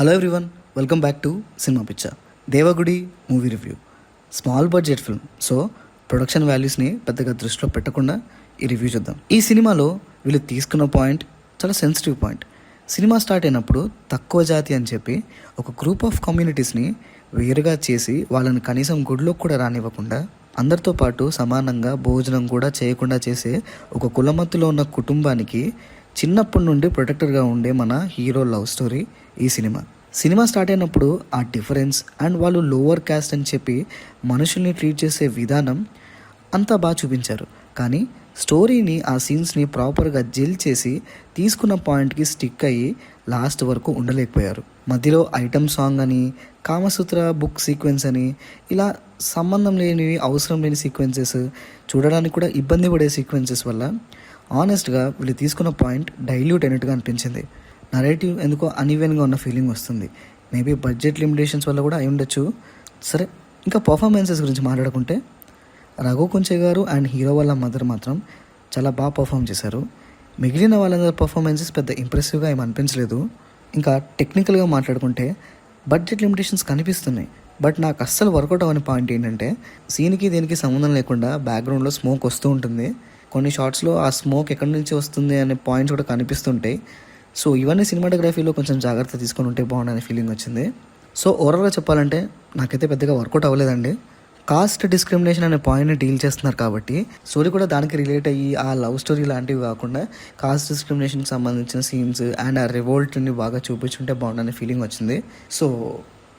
Hello everyone, welcome back to cinema picture. Devagudi movie review. Small budget film, so production వాల్యూస్ని పెద్దగా దృష్టిలో పెట్టకుండా ఈ రివ్యూ చూద్దాం. ఈ సినిమాలో వీళ్ళు తీసుకున్న పాయింట్ చాలా సెన్సిటివ్ పాయింట్. సినిమా స్టార్ట్ అయినప్పుడు తక్కువ జాతి అని చెప్పి ఒక గ్రూప్ ఆఫ్ కమ్యూనిటీస్ని వేరుగా చేసి వాళ్ళని కనీసం గుడిలోకి కూడా రానివ్వకుండా, అందరితో పాటు సమానంగా భోజనం కూడా చేయకుండా చేసే ఒక కులమత్తులో ఉన్న కుటుంబానికి చిన్నప్పటి నుండి ప్రొటెక్టర్గా ఉండే మన హీరో లవ్ స్టోరీ ఈ సినిమా స్టార్ట్ అయినప్పుడు ఆ డిఫరెన్స్ అండ్ వాళ్ళు లోవర్ క్యాస్ట్ అని చెప్పి మనుషుల్ని ట్రీట్ చేసే విధానం అంతా బాగా చూపించారు. కానీ స్టోరీని, ఆ సీన్స్ని ప్రాపర్గా జెల్ చేసి తీసుకున్న పాయింట్కి స్టిక్ అయ్యి లాస్ట్ వరకు ఉండలేకపోయారు. మధ్యలో ఐటమ్ సాంగ్ అని, కామసూత్ర బుక్ సీక్వెన్స్ అని, ఇలా సంబంధం లేనివి, అవసరం లేని సీక్వెన్సెస్, చూడడానికి కూడా ఇబ్బంది పడే సీక్వెన్సెస్ వల్ల ఆనెస్ట్గా వీళ్ళు తీసుకున్న పాయింట్ డైల్యూట్ అయినట్టుగా అనిపించింది. నరేటివ్ ఎందుకో అన్ఈవెన్గా ఉన్న ఫీలింగ్ వస్తుంది. మేబీ బడ్జెట్ లిమిటేషన్స్ వల్ల కూడా అయి ఉండొచ్చు. సరే, ఇంకా పర్ఫార్మెన్సెస్ గురించి మాట్లాడుకుంటే రఘు కుంచే గారు అండ్ హీరో వాళ్ళ మదర్ మాత్రం చాలా బాగా పర్ఫామ్ చేశారు. మిగిలిన వాళ్ళందరి పర్ఫార్మెన్సెస్ పెద్ద ఇంప్రెసివ్గా ఏమి అనిపించలేదు. ఇంకా టెక్నికల్గా మాట్లాడుకుంటే బడ్జెట్ లిమిటేషన్స్ కనిపిస్తున్నాయి. బట్ నాకు అస్సలు వర్కౌట్ అవ్వని పాయింట్ ఏంటంటే, సీన్కి దీనికి సంబంధం లేకుండా బ్యాక్గ్రౌండ్లో స్మోక్ వస్తూ ఉంటుంది. కొన్ని షార్ట్స్లో ఆ స్మోక్ ఎక్కడి నుంచి వస్తుంది అనే పాయింట్స్ కూడా కనిపిస్తుంటాయి. సో ఇవన్నీ సినిమాటోగ్రఫీలో కొంచెం జాగ్రత్త తీసుకొని ఉంటే బాగుండని ఫీలింగ్ వచ్చింది. సో ఓవరాల్గా చెప్పాలంటే నాకైతే పెద్దగా వర్కౌట్ అవ్వలేదండి. కాస్ట్ డిస్క్రిమినేషన్ అనే పాయింట్ని డీల్ చేస్తున్నారు కాబట్టి స్టోరీ కూడా దానికి రిలేట్ అయ్యి ఆ లవ్ స్టోరీ లాంటివి కాకుండా కాస్ట్ డిస్క్రిమినేషన్కి సంబంధించిన సీన్స్ అండ్ ఆ రివోల్ట్ని బాగా చూపించుంటే బాగుండని ఫీలింగ్ వచ్చింది. సో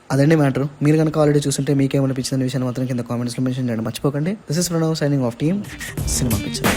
అదండి మ్యాటర్. మీరు కనుక ఆల్రెడీ చూస్తుంటే మీకేమనిపించిన విషయాన్ని మాత్రం కింద కామెంట్స్లో మెన్షన్ చేయండి మర్చిపోకండి. This is Pranav signing off team cinema picture.